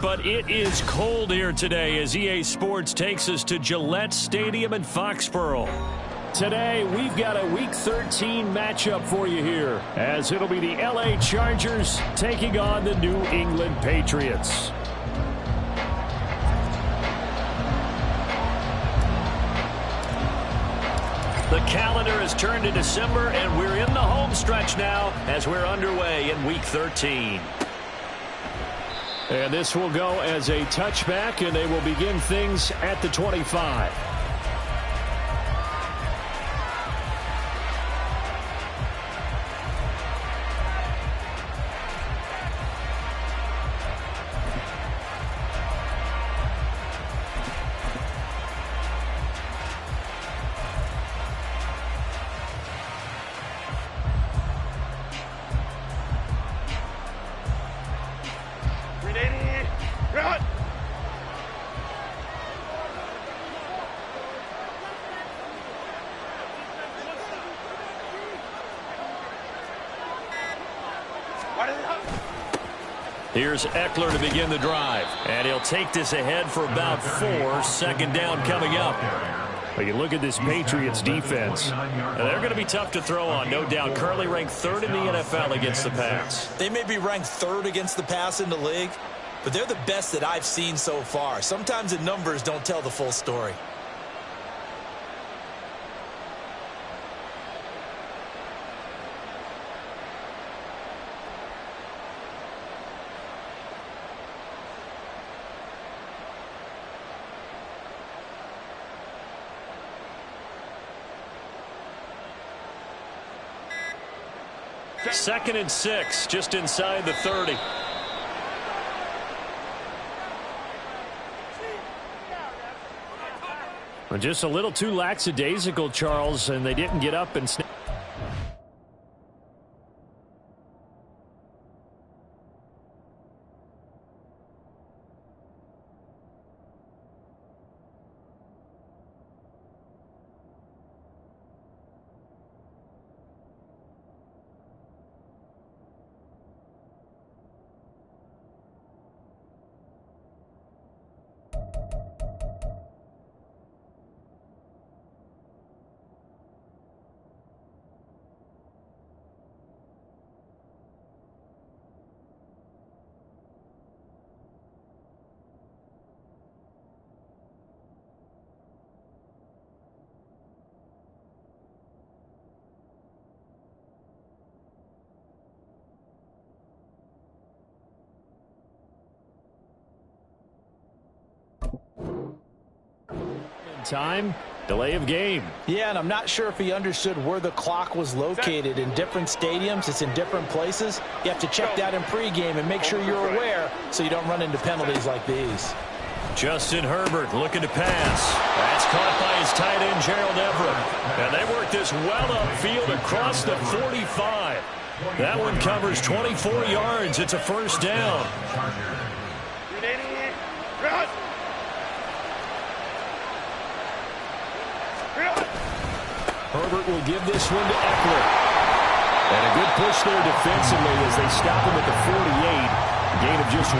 But it is cold here today as EA Sports takes us to Gillette Stadium in Foxborough. Today, we've got a Week 13 matchup for you here, as it'll be the LA Chargers taking on the New England Patriots. The calendar has turned to December, and we're in the home stretch now as we're underway in Week 13. And this will go as a touchback, and they will begin things at the 25. Here's Eckler to begin the drive, and he'll take this ahead for about 4. Second down coming up. Well, you look at this Patriots defense, and they're going to be tough to throw on, no doubt. Currently ranked 3rd in the NFL against the pass. They may be ranked 3rd against the pass in the league, but they're the best that I've seen so far. Sometimes the numbers don't tell the full story. Second and 6, just inside the 30. Well, just a little too lackadaisical, Charles, and they didn't get up and snap. Time, delay of game. Yeah, and I'm not sure if he understood where the clock was located. In different stadiums, it's in different places. You have to check that in pregame and make sure you're aware so you don't run into penalties like these. Justin Herbert looking to pass. That's caught by his tight end, Gerald Everett. And they work this well upfield across the 45. That one covers 24 yards. It's a first down. Herbert will give this one to Eckler. And a good push there defensively as they stop him at the 48. Gain of just 1.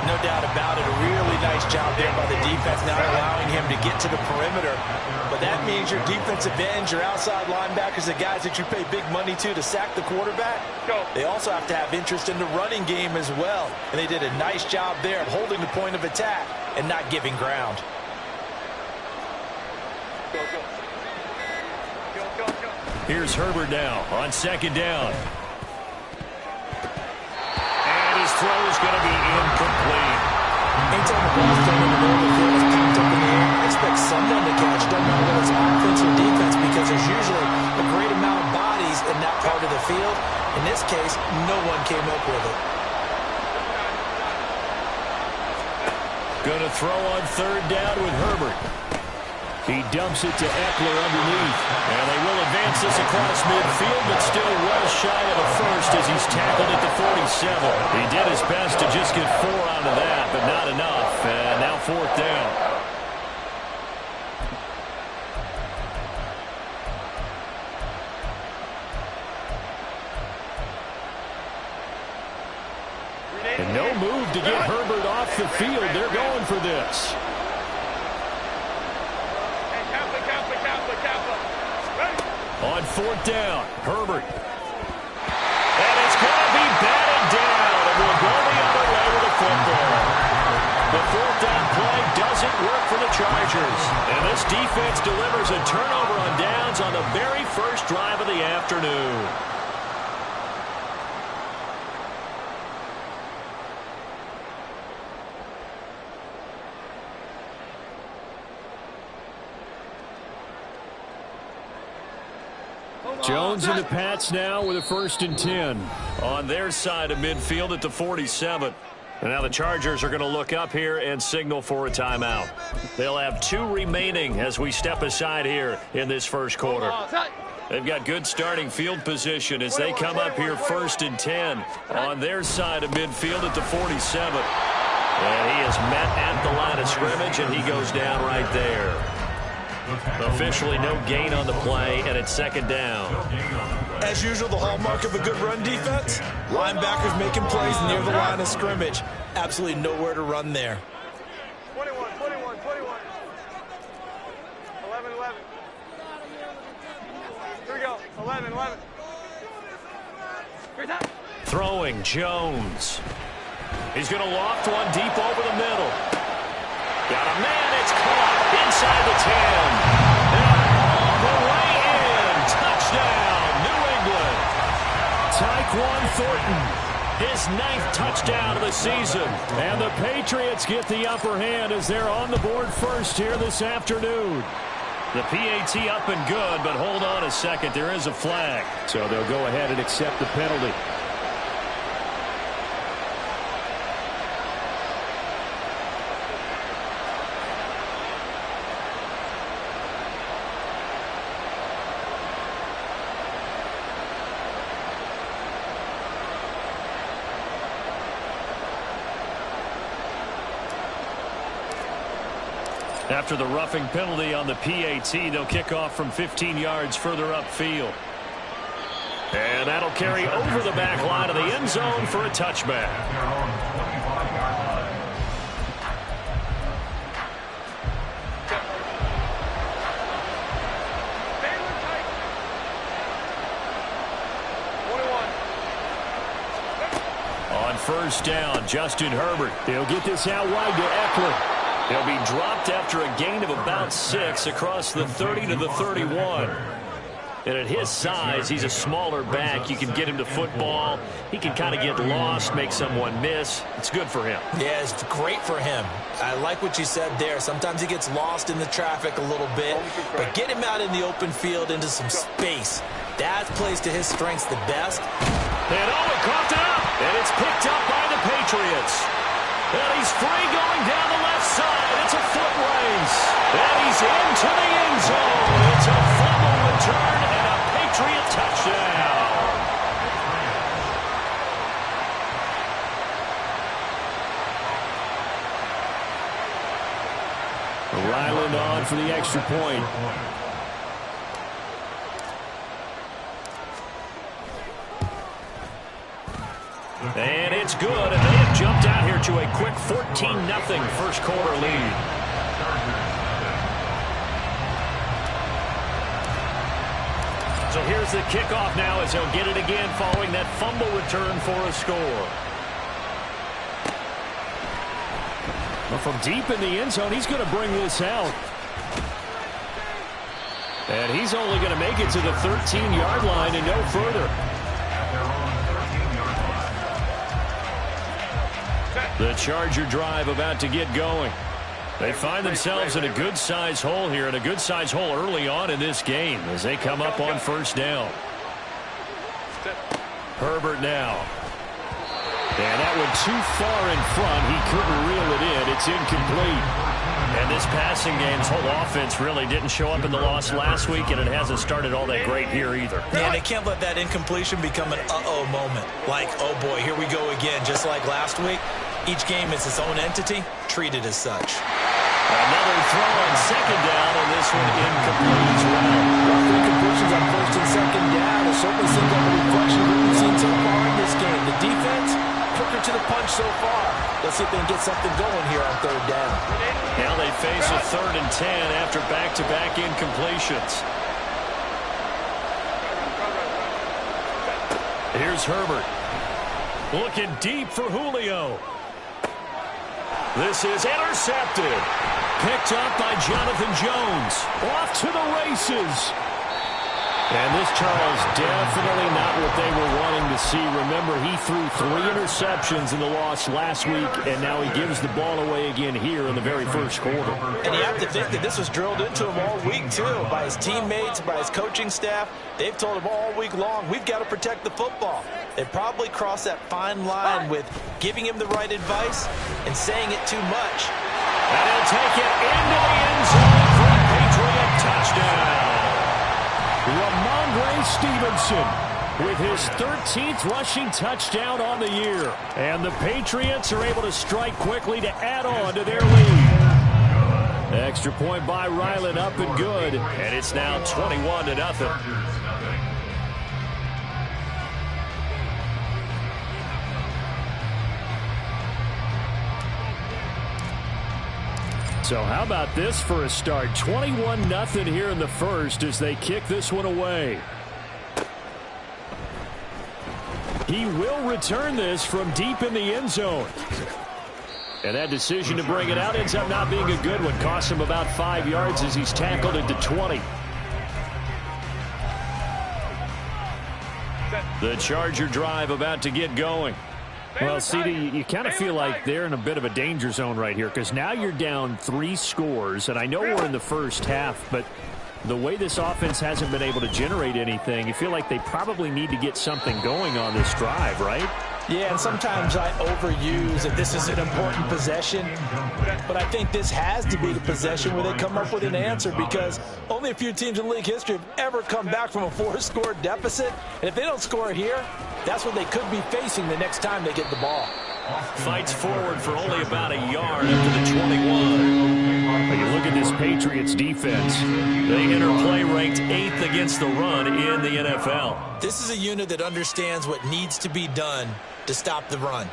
No doubt about it. A really nice job there by the defense, not allowing him to get to the perimeter. But that means your defensive ends, your outside linebackers, the guys that you pay big money to sack the quarterback, they also have to have interest in the running game as well. And they did a nice job there of holding the point of attack and not giving ground. Here's Herbert now on second down. And his throw is going to be incomplete. Anytime the ball's thrown in the middle of the field, it's popped up in the air, expect someone to catch. Doesn't matter whether it's offense or defense, because there's usually a great amount of bodies in that part of the field. In this case, no one came up with it. Going to throw on third down with Herbert. He dumps it to Eckler underneath. And they will advance this across midfield, but still well shy of a first as he's tackled at the 47. He did his best to just get 4 out of that, but not enough. And now fourth down. And no move to get Herbert off the field. They're going for this. On fourth down, Herbert. And it's going to be batted down. And we'll go the other way with the football. The fourth down play doesn't work for the Chargers. And this defense delivers a turnover on downs on the very first drive of the afternoon. Jones and the Pats now with a 1st and 10 on their side of midfield at the 47. And now the Chargers are going to look up here and signal for a timeout. They'll have 2 remaining as we step aside here in this first quarter. They've got good starting field position as they come up here 1st and 10 on their side of midfield at the 47. And he is met at the line of scrimmage, and he goes down right there. Officially no gain on the play, and it's 2nd down. As usual, the hallmark of a good run defense, linebackers making plays near the line of scrimmage. Absolutely nowhere to run there. 21. 11. Here we go. 11. Throwing, Jones. He's going to loft one deep over the middle. Got a man, it's caught inside the 10. And all the way in. Touchdown, New England. Tyquan Thornton, his 9th touchdown of the season. And the Patriots get the upper hand as they're on the board first here this afternoon. The PAT up and good, but hold on a second. There is a flag. So they'll go ahead and accept the penalty. After the roughing penalty on the PAT, they'll kick off from 15 yards further upfield. And that'll carry over the back line of the end zone for a touchback. On 1st down, Justin Herbert. He'll get this out wide to Eckler. He'll be dropped after a gain of about 6 across the 30 to the 31. And at his size, he's a smaller back. You can get him to football. He can kind of get lost, make someone miss. It's good for him. Yeah, it's great for him. I like what you said there. Sometimes he gets lost in the traffic a little bit. But get him out in the open field into some space. That plays to his strengths the best. And he coughed it up. And it's picked up by the Patriots. And he's free going down the left side. It's a foot race. And he's into the end zone. It's a fumble return and a Patriot touchdown. Ryland on for the extra point. And it's good, and they have jumped out here to a quick 14-0 first quarter lead. So here's the kickoff now as he'll get it again following that fumble return for a score. Well, from deep in the end zone, he's going to bring this out. And he's only going to make it to the 13-yard line and no further. The Charger drive about to get going. They find themselves in a good-sized hole here, and a good-sized hole early on in this game as they come up on 1st down. Herbert now. And that one too far in front. He couldn't reel it in. It's incomplete. And this passing game's whole offense really didn't show up in the loss last week, and it hasn't started all that great here either. Yeah, they can't let that incompletion become an uh-oh moment. Like, oh boy, here we go again. Just like last week, each game is its own entity, treated as such. Another throw on 2nd down, and this one incomplete as well. Rough incompletions on 1st and 2nd down. It certainly seems like a reflection of what we've seen so far in this game. The defense, quicker to the punch so far. Let's see if they can get something going here on third down. Now they face a 3rd and 10 after back-to-back incompletions. Here's Herbert. Looking deep for Julio. This is intercepted. Picked up by Jonathan Jones. Off to the races. And this, Charles, definitely not what they were wanting to see. Remember, he threw 3 interceptions in the loss last week, and now he gives the ball away again here in the very first quarter. And you have to think that this was drilled into him all week, too, by his teammates, by his coaching staff. They've told him all week long, we've got to protect the football. They probably crossed that fine line with giving him the right advice and saying it too much. And he'll take it into the end zone for a Patriot touchdown. Ramondre Stevenson with his 13th rushing touchdown on the year. And the Patriots are able to strike quickly to add on to their lead. Extra point by Ryland, up and good. And it's now 21-0. So how about this for a start? 21-0 here in the first as they kick this one away. He will return this from deep in the end zone. And that decision to bring it out ends up not being a good one. Costs him about 5 yards as he's tackled into 20. The Charger drive about to get going. Well, CD, you kind of feel like they're in a bit of a danger zone right here because now you're down 3 scores, and I know we're in the first half, but the way this offense hasn't been able to generate anything, you feel like they probably need to get something going on this drive, right? Yeah, and sometimes I overuse that this is an important possession, but I think this has to be the possession where they come up with an answer because only a few teams in league history have ever come back from a 4-score deficit, and if they don't score here, that's what they could be facing the next time they get the ball. Fights forward for only about a yard up to the 21. But you look at this Patriots defense. They enter play ranked 8th against the run in the NFL. This is a unit that understands what needs to be done to stop the run.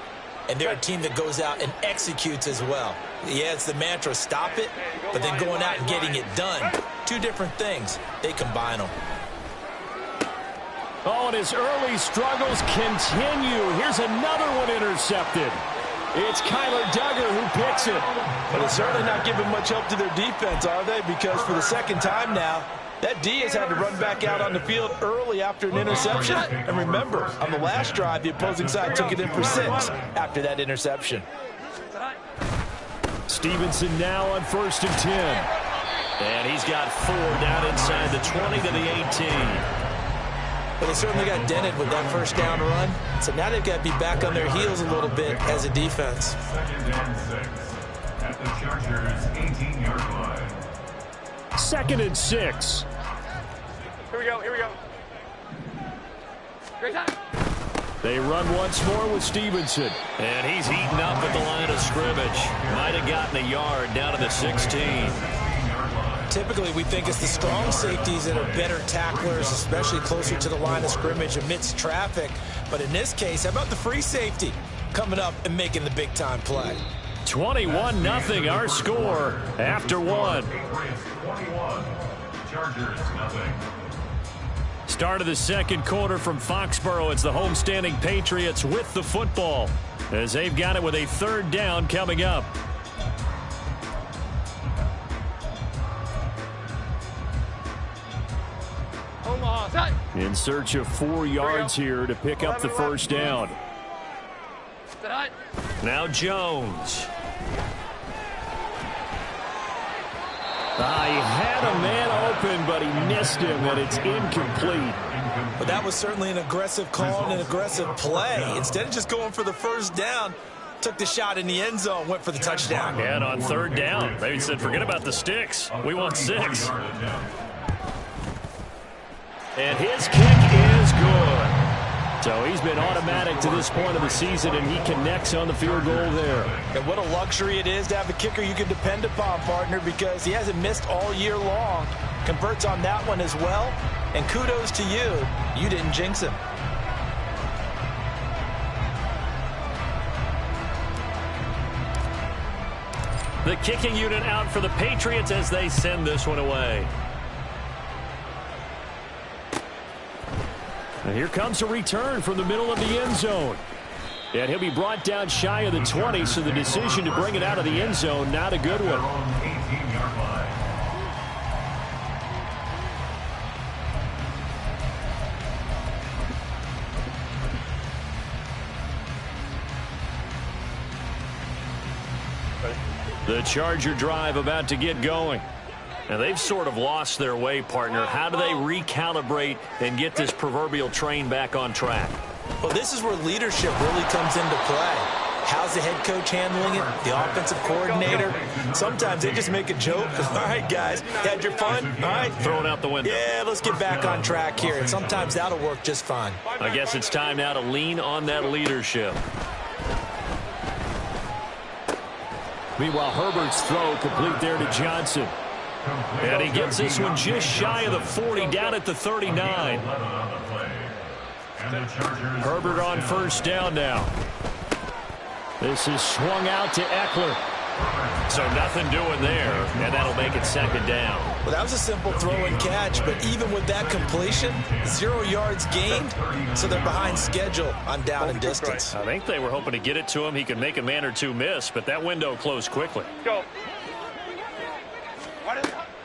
And they're a team that goes out and executes as well. Yeah, it's the mantra, stop it, but then going out and getting it done. 2 different things. They combine them. Oh, and his early struggles continue. Here's another one intercepted. It's Kyler Duggar who picks it. But it's certainly not giving much help to their defense, are they? Because for the second time now, that D has had to run back out on the field early after an interception. And remember, on the last drive, the opposing side took it in for 6 after that interception. Stevenson now on 1st and 10. And he's got 4 down inside the 20 to the 18. But they certainly got dented with that first down run. So now they've got to be back on their heels a little bit as a defense. 2nd and 6 at the Chargers' 18-yard line. 2nd and 6. Here we go, here we go. Great time. They run once more with Stevenson. And he's eaten up at the line of scrimmage. Might have gotten a yard down to the 16. Typically, we think it's the strong safeties that are better tacklers, especially closer to the line of scrimmage amidst traffic. But in this case, how about the free safety coming up and making the big-time play? 21-0 our score after 1. Start of the second quarter from Foxborough. It's the homestanding Patriots with the football as they've got it with a 3rd down coming up. In search of 4 yards here to pick up the first down. Now Jones. He had a man open, but he missed him, and it's incomplete. But that was certainly an aggressive call and an aggressive play. Instead of just going for the first down, took the shot in the end zone, went for the touchdown. And on 3rd down, they said, forget about the sticks. We want 6. And his kick is good. So he's been automatic to this point of the season, and he connects on the field goal there. And what a luxury it is to have a kicker you can depend upon, partner, because he hasn't missed all year long. Converts on that one as well. And kudos to you. You didn't jinx him. The kicking unit out for the Patriots as they send this one away. And here comes a return from the middle of the end zone. And he'll be brought down shy of the 20, so the decision to bring it out of the end zone, not a good one. The Charger drive about to get going. Now, they've sort of lost their way, partner. How do they recalibrate and get this proverbial train back on track? Well, this is where leadership really comes into play. How's the head coach handling it? The offensive coordinator? Sometimes they just make a joke. All right, guys, had your fun? All right. Throw it out the window. Yeah, let's get back on track here. And sometimes that'll work just fine. I guess it's time now to lean on that leadership. Meanwhile, Herbert's throw complete there to Johnson. And he gets this one just shy of the 40, down at the 39. Herbert on first down now. This is swung out to Eckler. So nothing doing there, and that'll make it second down. Well, that was a simple throw and catch, but even with that completion, 0 yards gained, so they're behind schedule on down and distance. I think they were hoping to get it to him. He could make a man or two miss, but that window closed quickly. Go.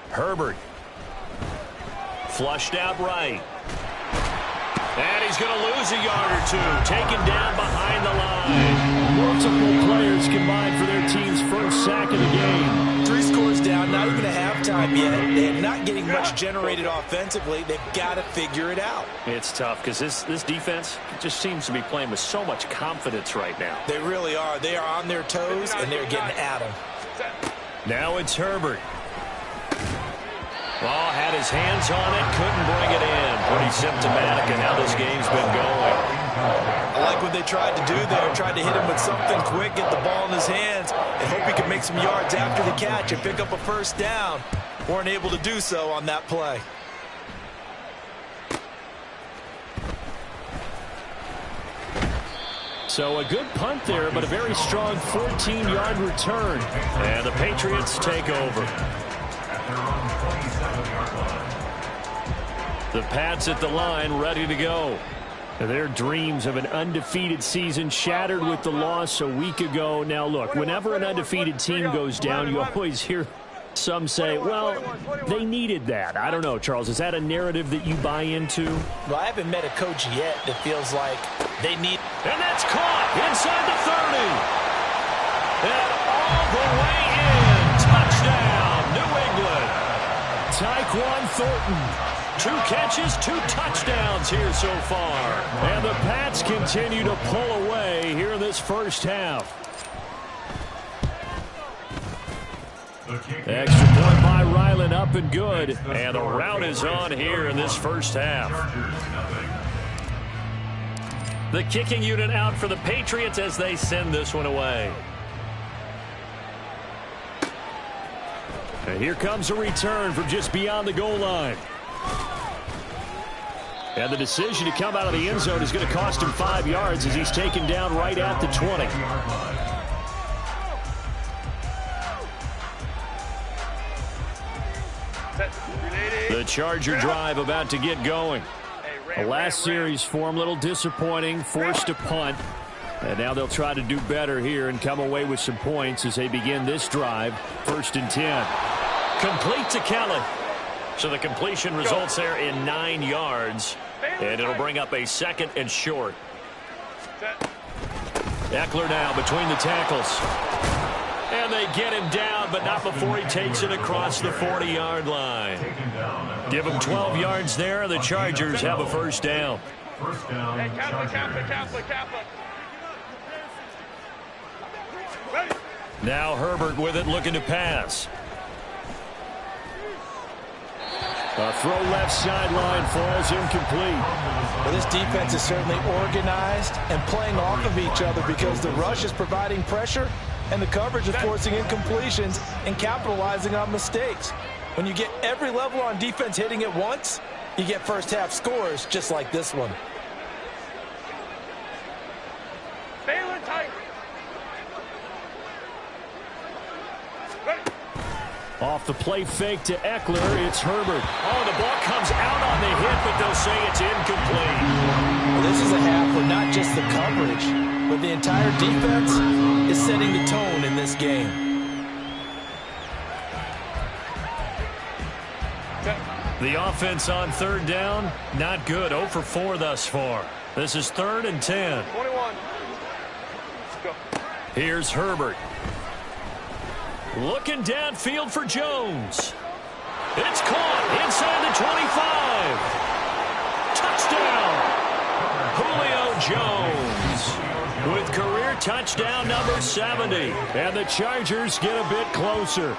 Herbert. Flushed out right. And he's going to lose a yard or two. Taken down behind the line. Multiple players combined for their team's first sack of the game. 3 scores down, not even a halftime yet. They're not getting much generated offensively. They've got to figure it out. It's tough because this defense just seems to be playing with so much confidence right now. They really are. They are on their toes, and they're getting at them. Now it's Herbert. Oh, had his hands on it, couldn't bring it in. Pretty symptomatic of how this game's been going. I like what they tried to do there. Tried to hit him with something quick, get the ball in his hands, and hope he could make some yards after the catch and pick up a first down. Weren't able to do so on that play. So a good punt there, but a very strong 14-yard return. And the Patriots take over. The Pats at the line, ready to go. Their dreams of an undefeated season shattered with the loss a week ago. Now, look, whenever an undefeated team goes down, you always hear some say, well, they needed that. I don't know, Charles. Is that a narrative that you buy into? Well, I haven't met a coach yet that feels like they need. And that's caught inside the 30. And all the way in. Touchdown, New England. Tyquan Thornton. 2 catches, 2 touchdowns here so far. And the Pats continue to pull away here in this first half. Extra point by Ryland, up and good. And the route is on here in this first half. The kicking unit out for the Patriots as they send this one away. And here comes a return from just beyond the goal line. And the decision to come out of the end zone is going to cost him 5 yards as he's taken down right at the 20. The Charger drive about to get going. The last series for him, a little disappointing, forced to punt. And now they'll try to do better here and come away with some points as they begin this drive. 1st and 10. Complete to Kelly. So the completion results there in 9 yards. And it'll bring up a 2nd and short. Eckler now between the tackles. And they get him down, but not before he takes it across the 40-yard line. Give him 12 yards there, and the Chargers have a first down. Hey, Catholic. Now Herbert with it, looking to pass. A throw left sideline, falls incomplete. Well, this defense is certainly organized and playing off of each other because the rush is providing pressure and the coverage is forcing incompletions and capitalizing on mistakes. When you get every level on defense hitting at once, you get first half scores just like this one. Off the play fake to Eckler, it's Herbert. Oh, the ball comes out on the hit, but they'll say it's incomplete. Well, this is a half where not just the coverage, but the entire defense is setting the tone in this game. The offense on third down, not good. 0 for 4 thus far. This is 3rd and 10. 21. Let's go. Here's Herbert. Looking downfield for Jones. It's caught inside the 25. Touchdown. Julio Jones with career touchdown number 70. And the Chargers get a bit closer.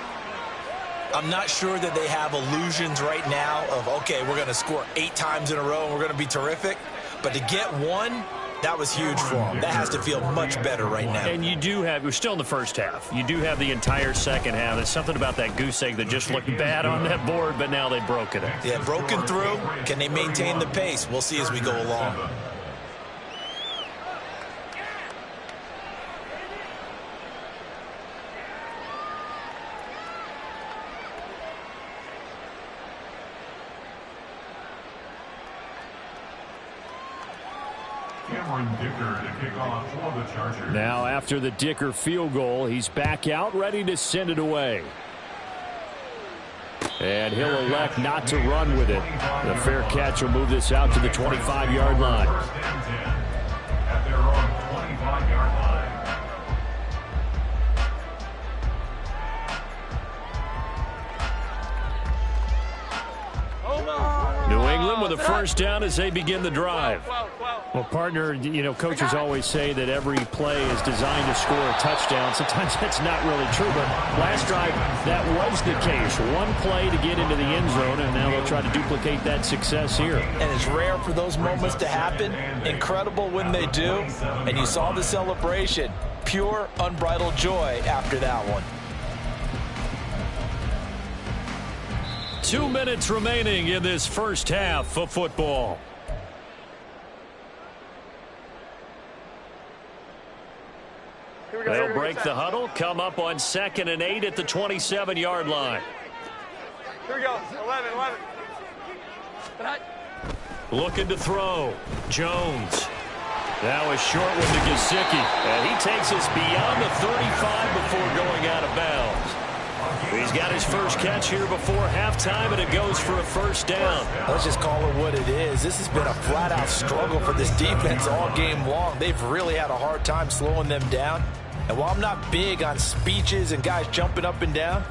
I'm not sure that they have illusions right now of, okay, we're going to score 8 times in a row and we're going to be terrific. But to get one, that was huge for them. That has to feel much better right now. And you do have, we're still in the first half. You do have the entire second half. There's something about that goose egg that just looked bad on that board, but now they've broken it. Yeah, broken through. Can they maintain the pace? We'll see as we go along. Now after the Dicker field goal, he's back out, ready to send it away. And he'll elect not to run with it. The fair catch will move this out to the 25-yard line. At their own 25-yard line. New England with a first down as they begin the drive. Well, partner, you know, coaches always say that every play is designed to score a touchdown. Sometimes that's not really true, but last drive, that was the case. One play to get into the end zone, and now they'll try to duplicate that success here. And it's rare for those moments to happen. Incredible when they do. And you saw the celebration. Pure, unbridled joy after that one. 2 minutes remaining in this first half of football. They'll break the huddle, come up on 2nd and 8 at the 27-yard line. Here we go. 11. Looking to throw. Jones. That was short one to Gesicki. And he takes us beyond the 35 before going out of bounds. He's got his first catch here before halftime, and it goes for a first down. Let's just call it what it is. This has been a flat-out struggle for this defense all game long. They've really had a hard time slowing them down. And while I'm not big on speeches and guys jumping up and down,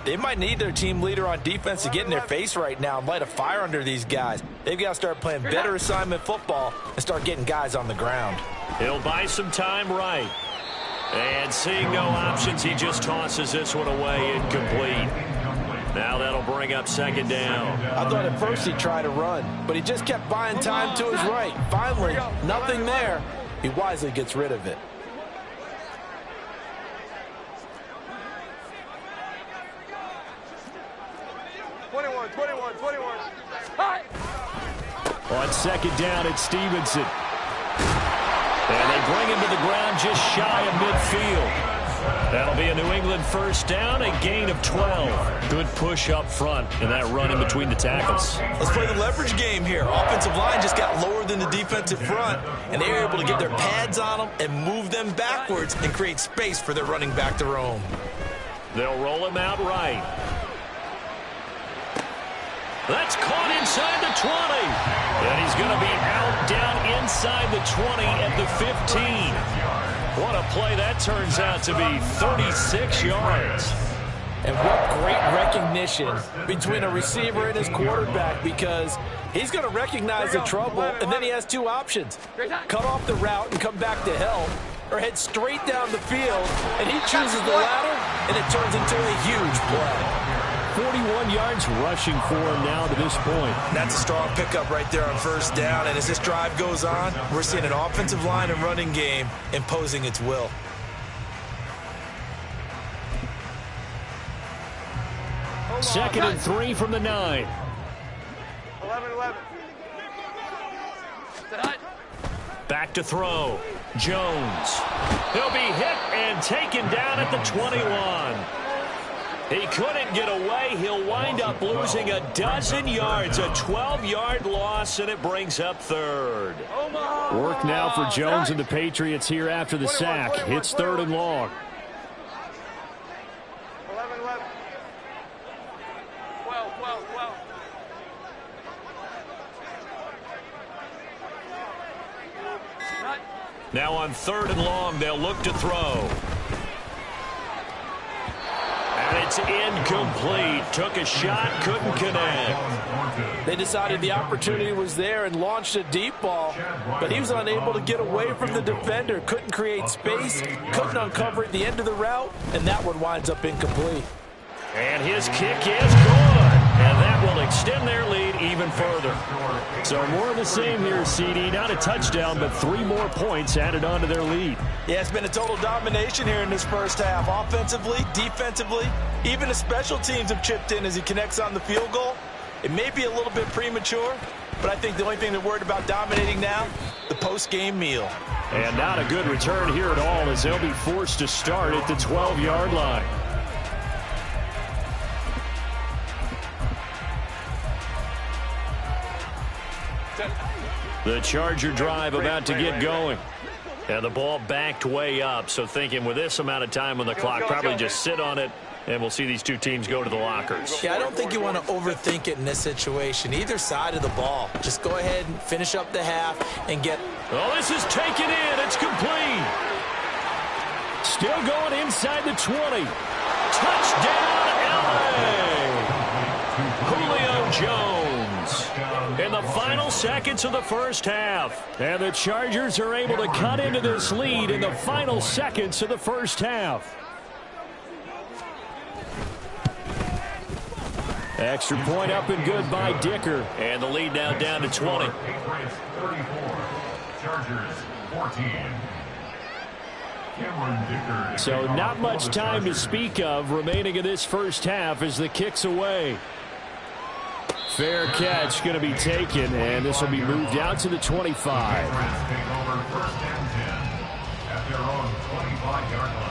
they might need their team leader on defense to get in their face right now and light a fire under these guys. They've got to start playing better assignment football and start getting guys on the ground. He'll buy some time right. And seeing no options, he just tosses this one away incomplete. Now that'll bring up 2nd down. I thought at first he'd try to run, but he just kept buying time to his right. Finally, nothing there. He wisely gets rid of it. On 2nd down, it's Stevenson. And they bring him to the ground just shy of midfield. That'll be a New England first down, a gain of 12. Good push up front and that run in between the tackles. Let's play the leverage game here. Offensive line just got lower than the defensive front, and they were able to get their pads on them and move them backwards and create space for their running back to roam. They'll roll him out right. That's caught inside the 20. And he's going to be out down inside the 20 at the 15. What a play that turns out to be, 36 yards. And what great recognition between a receiver and his quarterback, because he's going to recognize the trouble, and then he has 2 options. Cut off the route and come back to help, or head straight down the field, and he chooses the latter, and it turns into a huge play. 41 yards rushing for him now to this point. That's a strong pickup right there on first down, and as this drive goes on, we're seeing an offensive line and running game imposing its will. Second and 3 from the 9. 11. Back to throw. Jones. He'll be hit and taken down at the 21. He couldn't get away. He'll wind up losing a dozen yards, a 12-yard loss, and it brings up third. Work now for Jones and the Patriots here after the sack. It's 3rd and long. 11, 11. 12, 12, 12. Now on 3rd and long, they'll look to throw. And it's incomplete. Took a shot, couldn't connect. They decided the opportunity was there and launched a deep ball, but he was unable to get away from the defender. Couldn't create space, couldn't uncover at the end of the route, and that one winds up incomplete. And his kick is good. And that will extend their lead even further. So more of the same here, CD. Not a touchdown, but 3 more points added on to their lead. Yeah, it's been a total domination here in this first half. Offensively, defensively, even the special teams have chipped in as he connects on the field goal. It may be a little bit premature, but I think the only thing they're worried about dominating now, the post-game meal. And not a good return here at all as they'll be forced to start at the 12-yard line. The Charger drive about to get going. And the ball backed way up, so thinking with this amount of time on the clock, probably just sit on it, and we'll see these two teams go to the lockers. Yeah, I don't think you want to overthink it in this situation. Either side of the ball. Just go ahead and finish up the half and get... Oh, this is taken in. It's complete. Still going inside the 20. Touchdown, LA! Julio Jones in the final seconds of the first half. And the Chargers are able to cut into this lead in the final seconds of the first half. Extra point up and good by Dicker. And the lead now down to 20. Patriots 34, Chargers 14. Cameron Dicker. So not much time to speak of remaining in this first half as the kick's away. Fair catch going to be taken, and this will be moved out to the 25. Take over 1st and 10 at their own 25-yard line.